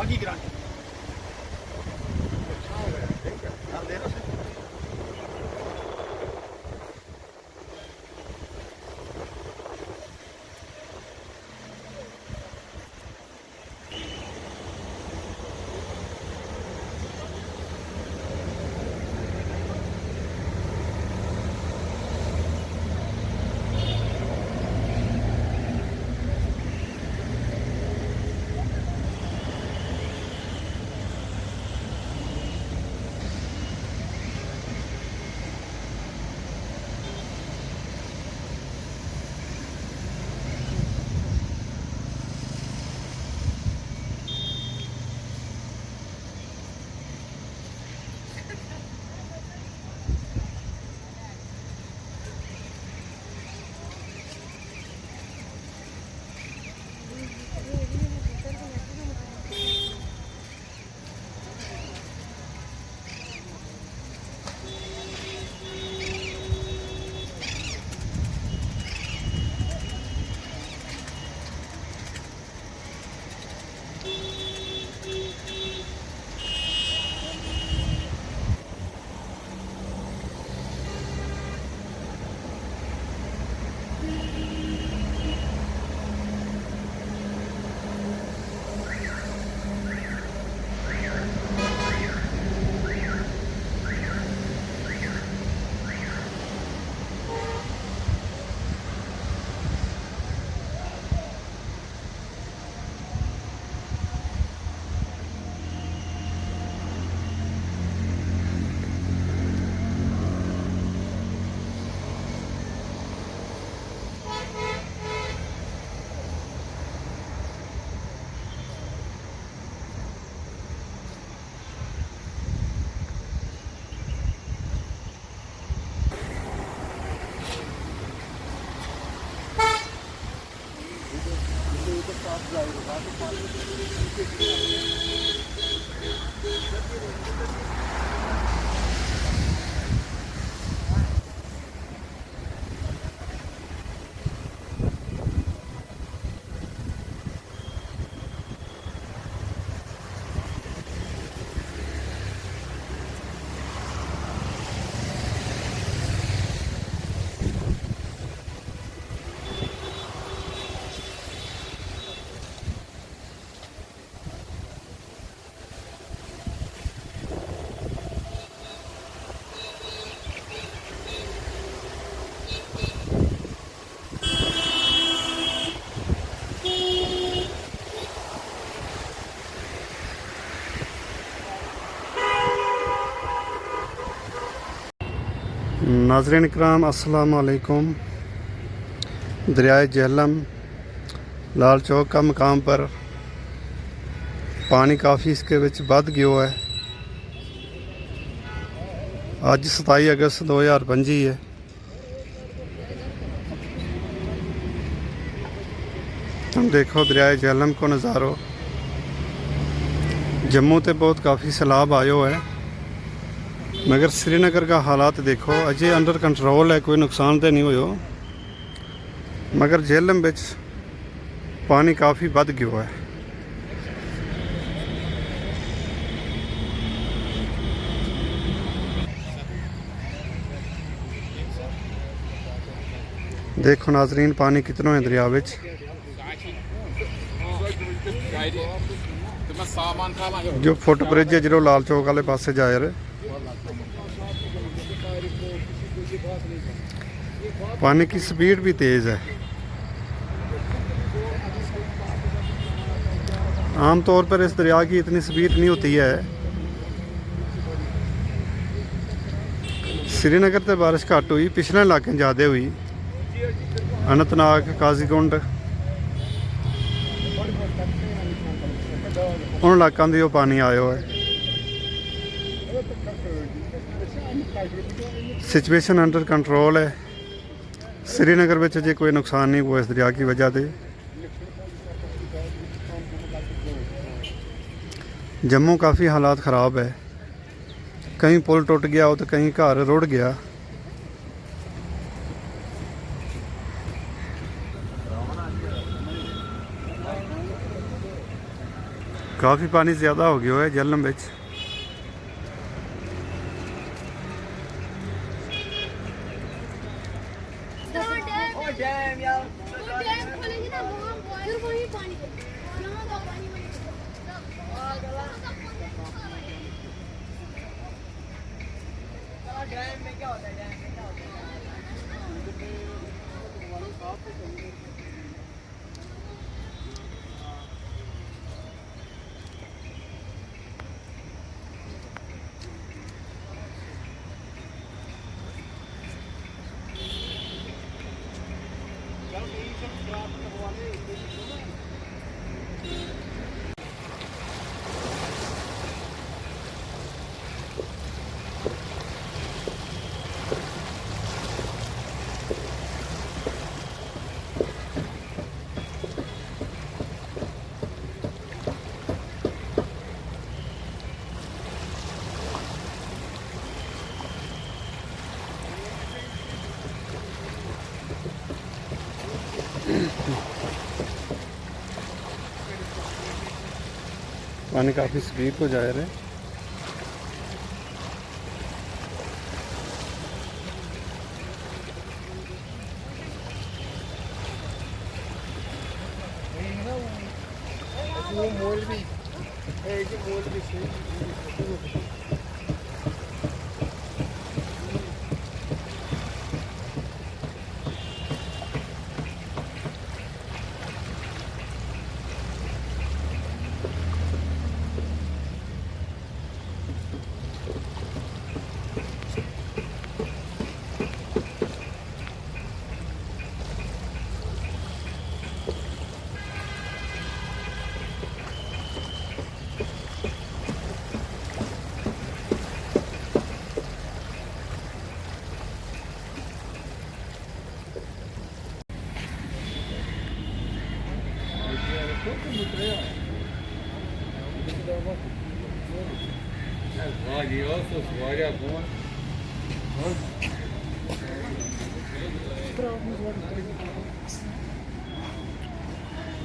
की गारंटी दे रहे हो। नाज़रीन इकराम अस्सलाम वालेकुम। दरियाए झेलम लाल चौक का मकाम पर पानी काफ़ी इसके विच वध गया है। अज 27 अगस्त 2025 है। तुम देखो दरियाए झेलम को नज़ारो। जम्मू तो बहुत काफ़ी सैलाब आयो है, मगर श्रीनगर का हालात देखो अजय अंडर कंट्रोल है, कोई नुकसान तो नहीं हुयो, मगर झेलम बिच पानी काफ़ी वध गया है। देखो नाजरीन पानी कितना है दरिया बिच। जो फुट ब्रिज है जो लाल चौक वाले पासे जा रहे, पानी की स्पीड भी तेज़ है। आम तौर पर इस दरिया की इतनी स्पीड नहीं होती है। श्रीनगर से बारिश घट हुई, पिछले इलाके ज़्यादा हुई, अनंतनाग काजीकुंड उन इलाकों की पानी आयो है। सिचुएशन अंडर कंट्रोल है। श्रीनगर में अजे कोई नुकसान नहीं हुआ इस दरिया की वजह से। जम्मू काफ़ी हालात ख़राब है, कहीं पुल टुट गया हो तो कहीं घर रुड़ गया। काफ़ी पानी ज़्यादा हो गया है झेलम बिच। पानी काफ़ी स्पीड को जा रहा है।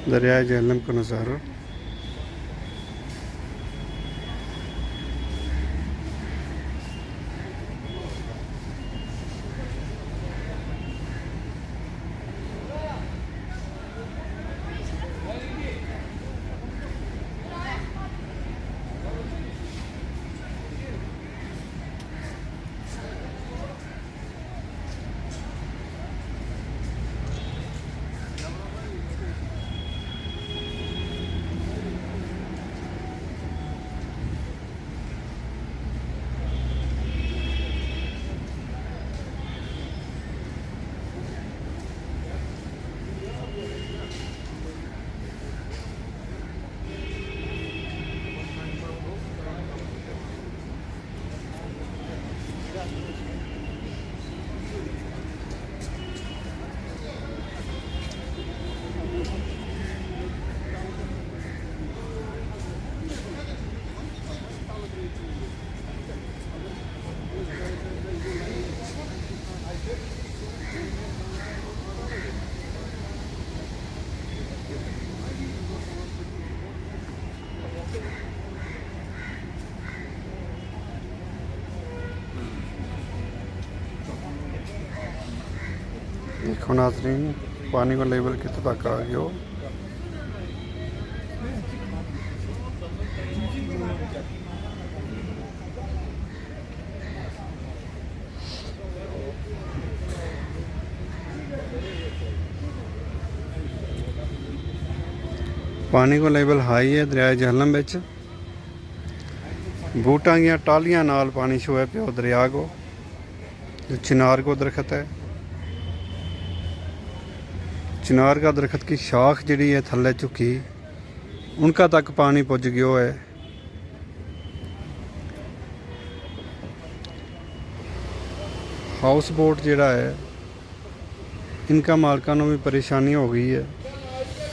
दरिया झेलम का नज़ारा। देखो नाज़रीन, पानी का लेवल कितना तक आ गया हो। पानी का लेवल हाई है दरिया झेलम बिच। बूटां दियां टालियां नाल पानी छुए पियो दरिया को। जो चिनार को दरख्त है, चिनार का दरख्त की शाख जड़ी है थल्ले झुकी, उनका तक पानी पुज गयो है। हाउस बोट जड़ा है, इनका मालकां नूं भी परेशानी हो गई है।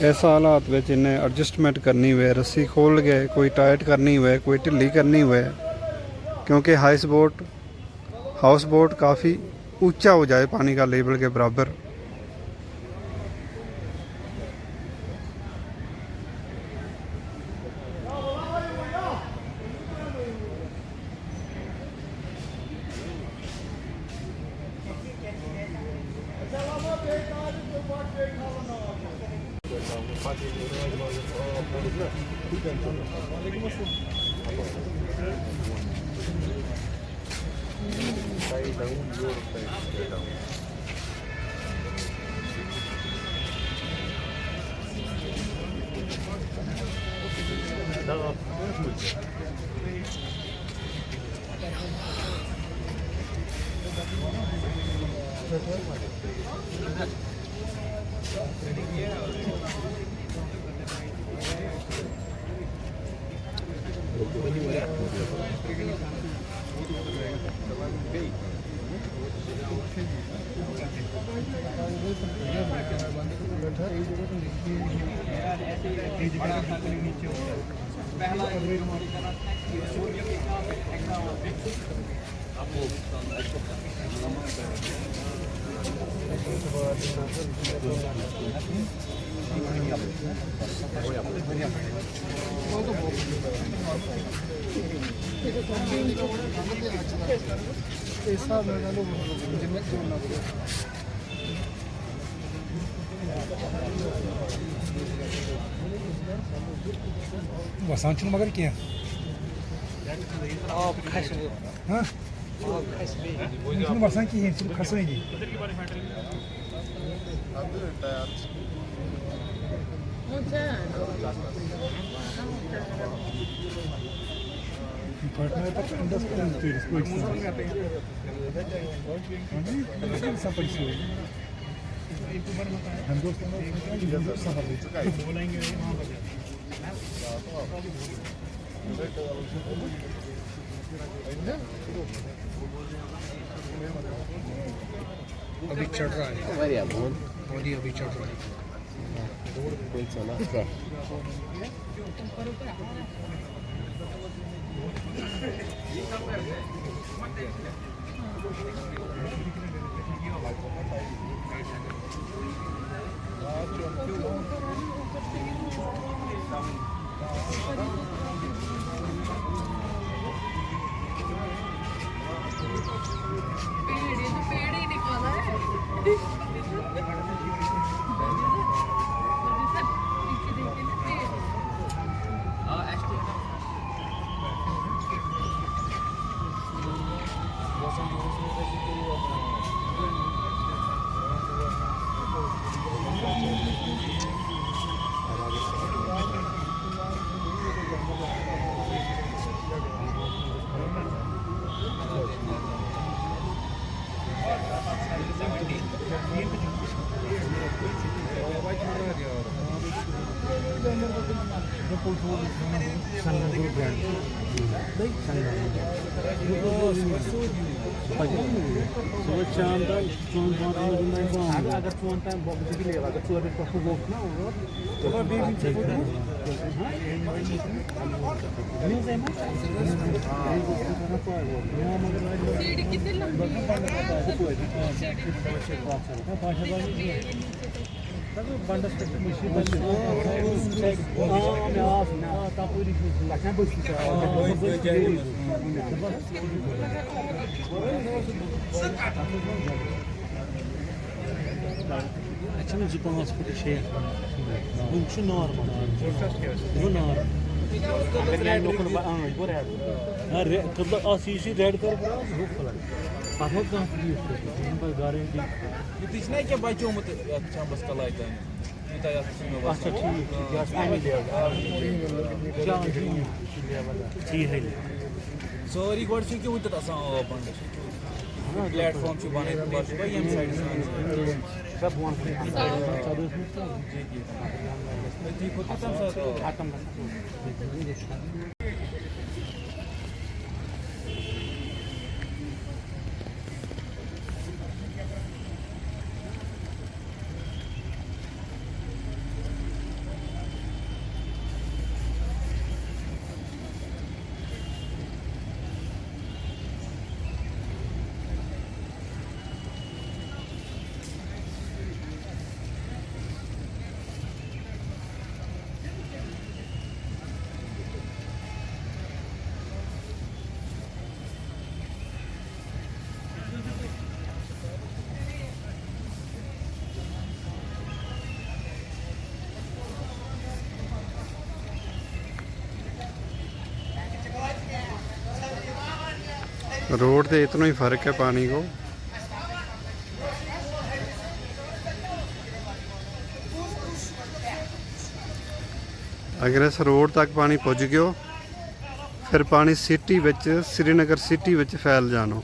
ऐसा हालात में इन्हें एडजस्टमेंट करनी हुए, रस्सी खोल के कोई टाइट करनी हुए, कोई ढिली करनी हुए, क्योंकि हाउस बोट काफ़ी ऊंचा हो जाए पानी का लेवल के बराबर। Basan mगर क्या हाँ basan kihên सिर्फ खसेगी partner tak understand itu sampai sini हम दोस्त सफर बोलेंगे वहाँ पर अभी चढ़ रहा है मोदी अभी चढ़ रहा है पेड़ ही निकाला है अगर फोन टाइम भी लेगा अगर 2 मिनट को वॉक ना होगा तो बेबी से फोटो न्यूज़ है ना सीडी कितने लंबी है बंडस तक machine Açın zıplaması bir şey. Bu şu normal. Bu normal. Ben lokal bu red. Ha kıbla asisi red कर bu falan. Ahmet kan diyor. Bunun पर guarantee. Yetiş ne ki bacı umut yapacağım başka laydan. Bir tane yapsın o अच्छा ठीक है gas पानी ले क्या ठीक है Sorry gord çünkü uydut asan o band. Platform şu bana başka yem side सब वन ठीक होता था तो आटम रोड से इतना ही फर्क है पानी को। अगर इस रोड तक पानी पुज गयो फिर पानी सिटी विच श्रीनगर सिटी विच फैल जानो।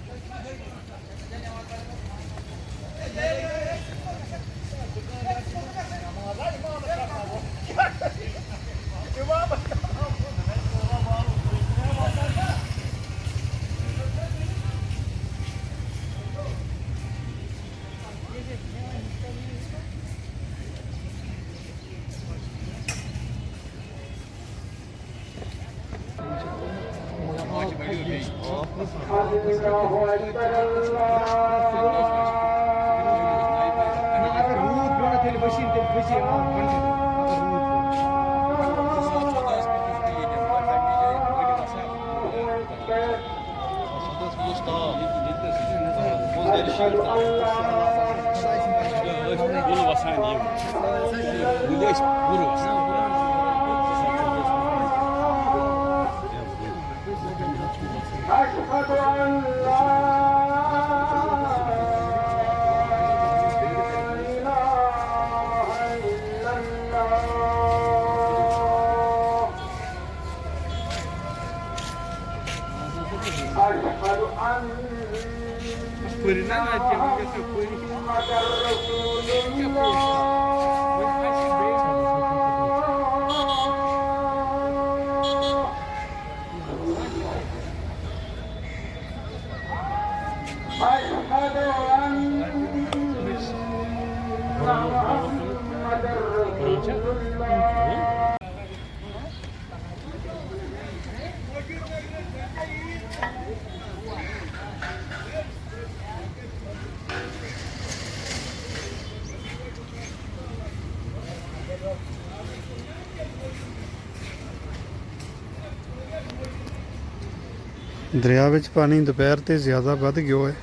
दरिया विच पानी दोपहर ते ज़्यादा वध गयो है।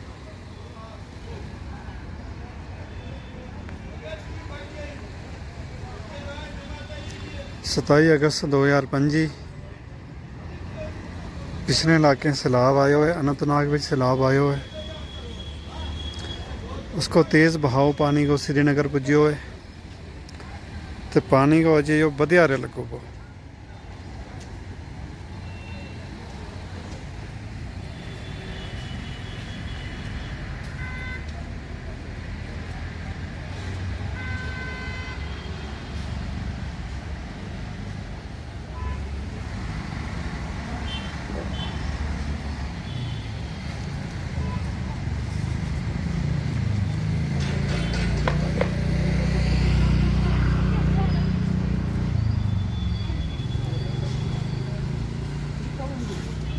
सताई अगस्त 2025 पिछले इलाके सैलाब आयो है। अनंतनाग में सैलाब आयो है। उसको तेज़ बहाव पानी को श्रीनगर पुज्यो है तो पानी को अजे जो वधिया रहे लगो को।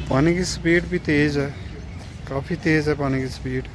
पानी की स्पीड भी तेज़ है, काफ़ी तेज़ है पानी की स्पीड।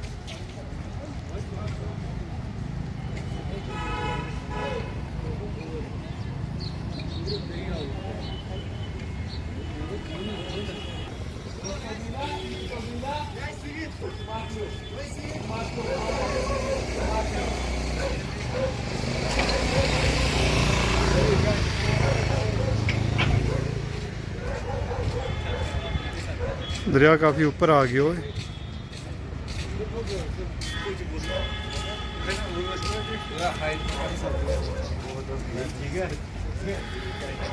दरिया काफ़ी ऊपर आ गया है।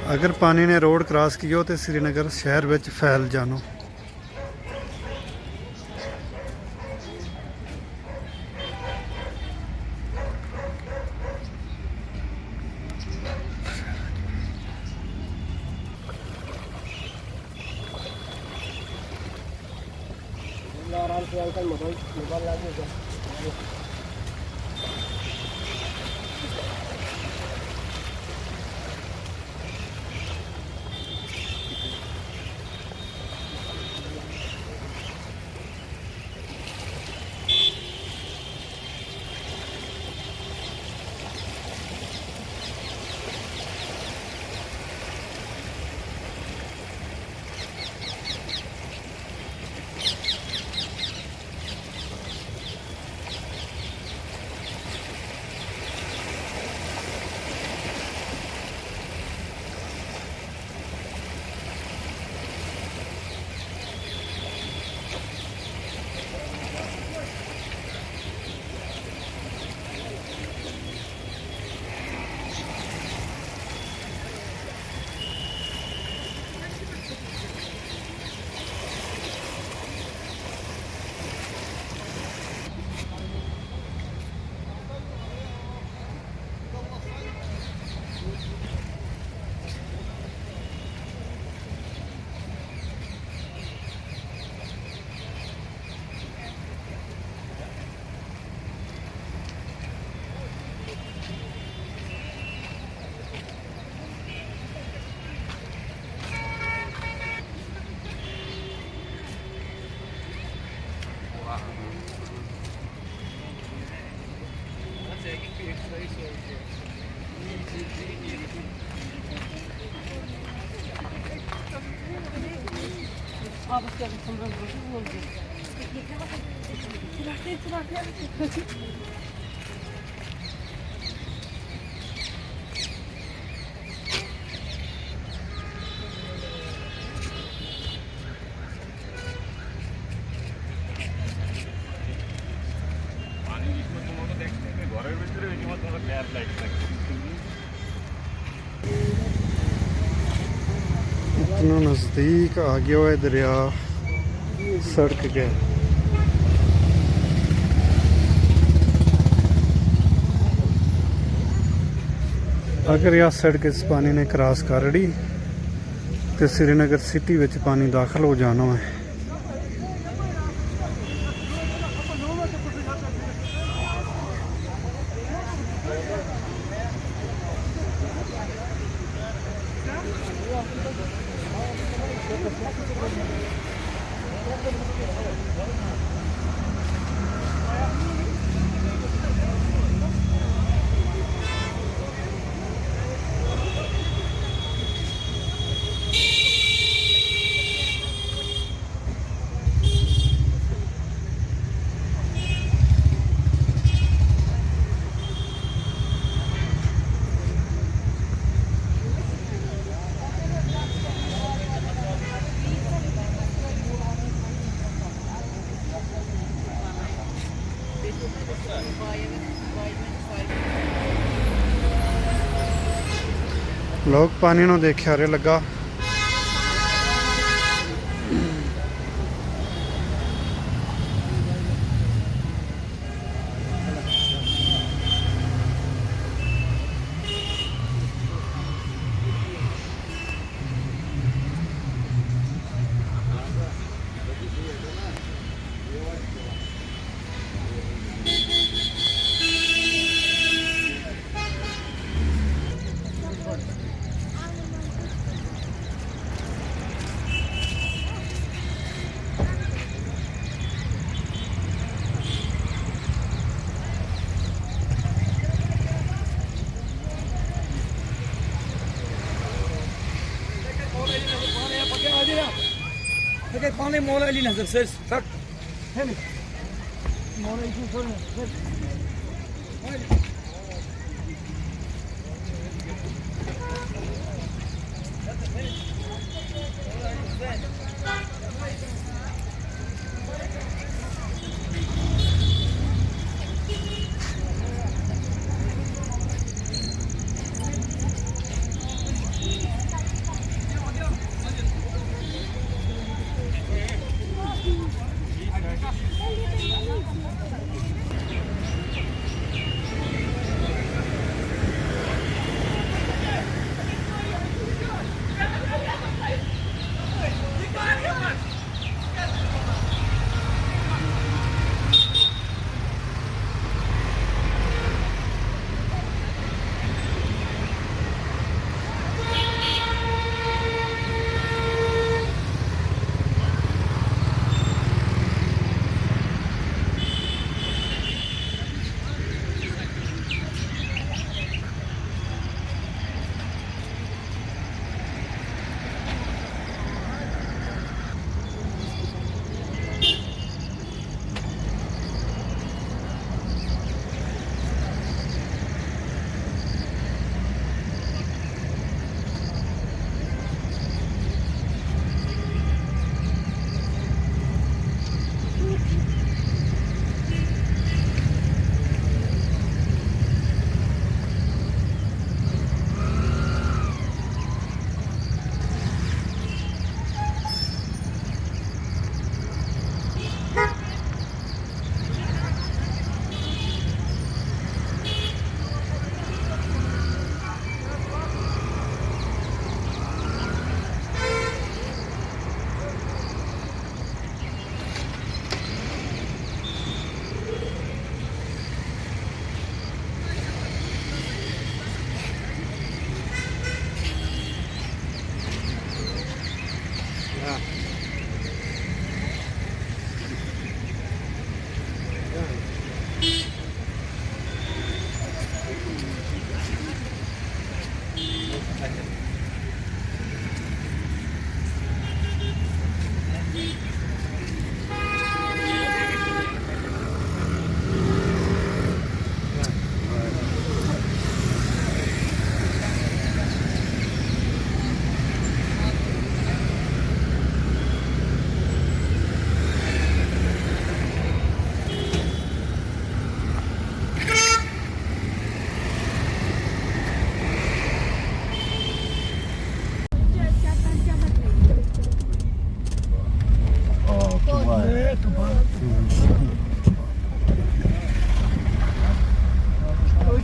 अगर पानी ने रोड क्रॉस किया तो श्रीनगर शहर विच फैल जानो। इतना नज़दीक आ गया हुआ है दरिया सड़क के। अगर यह सड़क इस पानी ने क्रॉस कर ली तो श्रीनगर सिटी विच पानी दाखिल हो जाना है। लोग पानी ਨੂੰ ਦੇਖ ਕੇ ਲੱਗਾ। पानी मोला ली नजर सर सर है नहीं मोला इशू सर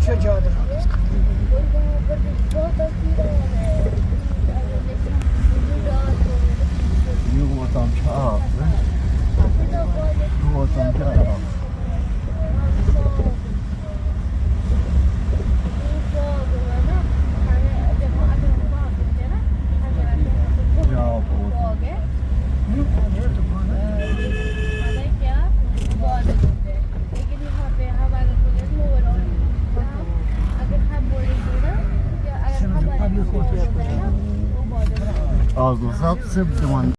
अच्छा ज्यादा Also, Satz 7